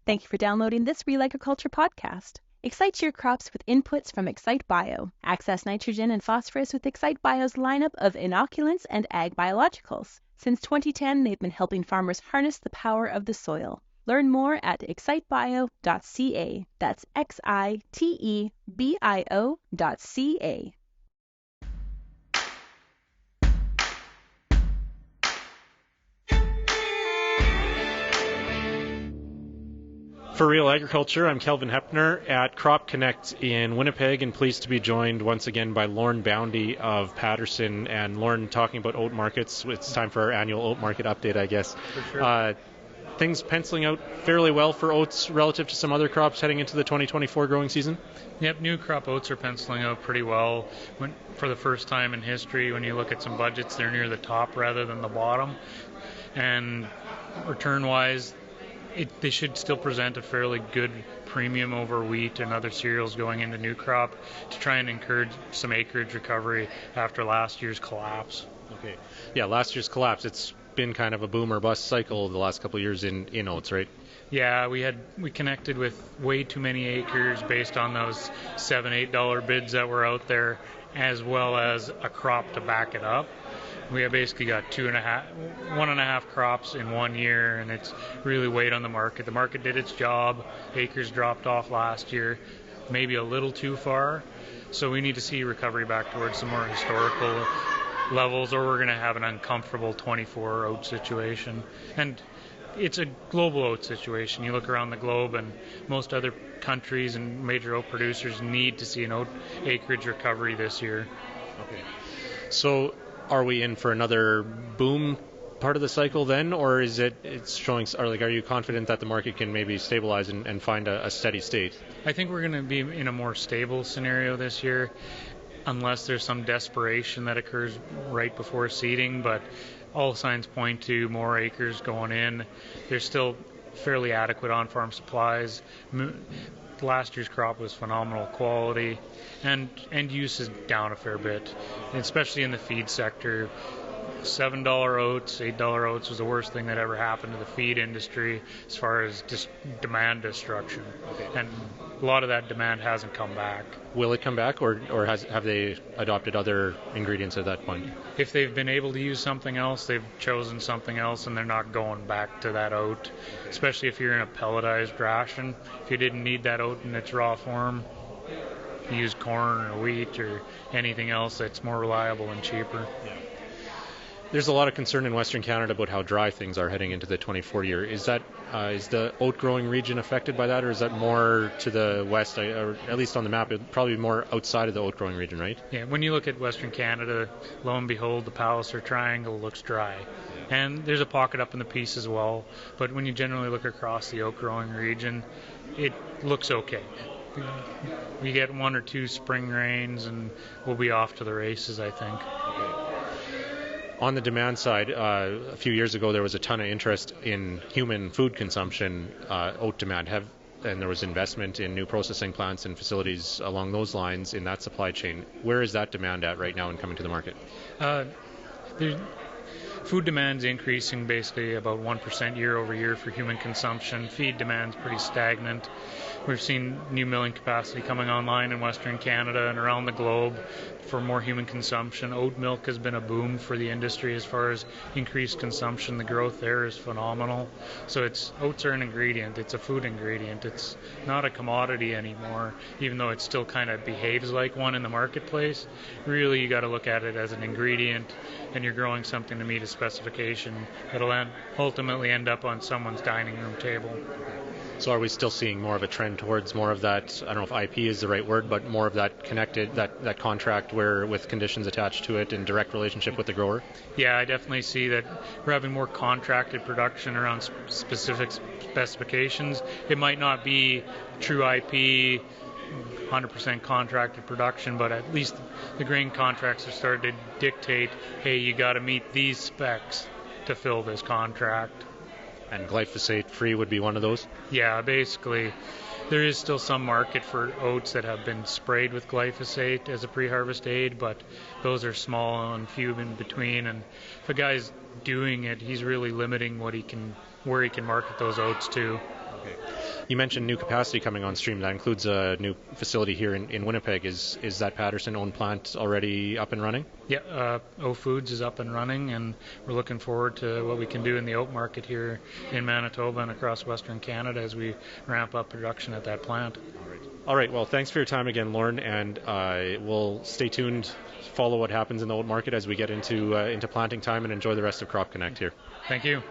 Thank you for downloading this RealAgriculture podcast. Excite your crops with inputs from Excite Bio. Access nitrogen and phosphorus with Excite Bio's lineup of inoculants and ag biologicals. Since 2010, they've been helping farmers harness the power of the soil. Learn more at excitebio.ca. That's XITEBIO.ca. For Real Agriculture, I'm Kelvin Hepner at Crop Connect in Winnipeg, and pleased to be joined once again by Lauren Boundy of Patterson. And Lauren, talking about oat markets, it's time for our annual oat market update, I guess. For sure. Things penciling out fairly well for oats relative to some other crops heading into the 2024 growing season? Yep, new crop oats are penciling out pretty well. For the first time in history, when you look at some budgets, they're near the top rather than the bottom. And return-wise, they should still present a fairly good premium over wheat and other cereals going into new crop to try and encourage some acreage recovery after last year's collapse. Okay. Yeah, last year's collapse, it's been kind of a boom or bust cycle the last couple of years in oats, right? Yeah, we connected with way too many acres based on those $7-8 bids that were out there, as well as a crop to back it up. We have basically got 1.5 crops in 1 year, and it's really weighed on the market. The market did its job. Acres dropped off last year, maybe a little too far. So we need to see recovery back towards some more historical levels, or we're going to have an uncomfortable 24 oat situation. And it's a global oat situation. You look around the globe, and most other countries and major oat producers need to see an oat acreage recovery this year. Okay. So are we in for another boom part of the cycle then, or is it's showing, or are you confident that the market can maybe stabilize and find a steady state? I think we're going to be in a more stable scenario this year, unless there's some desperation that occurs right before seeding, but all signs point to more acres going in. There's still fairly adequate on-farm supplies. Last year's crop was phenomenal quality, and end use is down a fair bit, especially in the feed sector. $7 oats, $8 oats was the worst thing that ever happened to the feed industry as far as demand destruction. Okay. And a lot of that demand hasn't come back. Will it come back, or have they adopted other ingredients at that point? If they've been able to use something else, they've chosen something else, and they're not going back to that oat, especially if you're in a pelletized ration. If you didn't need that oat in its raw form, use corn or wheat or anything else that's more reliable and cheaper. Yeah. There's a lot of concern in Western Canada about how dry things are heading into the 24 year. Is the oat growing region affected by that, or is that more to the west, or at least on the map, it'd probably be more outside of the oat growing region, right? Yeah, when you look at Western Canada, lo and behold, the Palliser Triangle looks dry. And there's a pocket up in the Peace as well, but when you generally look across the oat growing region, it looks okay. We get 1 or 2 spring rains and we'll be off to the races, I think. Okay. On the demand side, a few years ago there was a ton of interest in human food consumption, oat demand, and there was investment in new processing plants and facilities along those lines in that supply chain. Where is that demand at right now and coming to the market? Food demand's increasing basically about 1% year over year for human consumption. Feed demand's pretty stagnant. We've seen new milling capacity coming online in Western Canada and around the globe for more human consumption. Oat milk has been a boom for the industry as far as increased consumption. The growth there is phenomenal. So oats are an ingredient. It's a food ingredient. It's not a commodity anymore, even though it still kind of behaves like one in the marketplace. Really, you got to look at it as an ingredient, and you're growing something to meet a specification that'll ultimately end up on someone's dining room table. So are we still seeing more of a trend towards more of that, I don't know if IP is the right word, but more of that connected, that contract where with conditions attached to it and direct relationship with the grower? Yeah, I definitely see that we're having more contracted production around specific specifications. It might not be true IP, 100% contracted production, but at least the grain contracts are starting to dictate, hey, you got to meet these specs to fill this contract. And glyphosate-free would be one of those? Yeah, basically. There is still some market for oats that have been sprayed with glyphosate as a pre-harvest aid, but those are small and few in between. And if a guy's doing it, he's really limiting where he can market those oats to. Okay. You mentioned new capacity coming on stream. That includes a new facility here in Winnipeg. Is that Patterson-owned plant already up and running? Yeah, O Foods is up and running, and we're looking forward to what we can do in the oat market here in Manitoba and across Western Canada as we ramp up production at that plant. All right. Well, thanks for your time again, Lauren, and we'll stay tuned, follow what happens in the oat market as we get into planting time, and enjoy the rest of Crop Connect here. Thank you.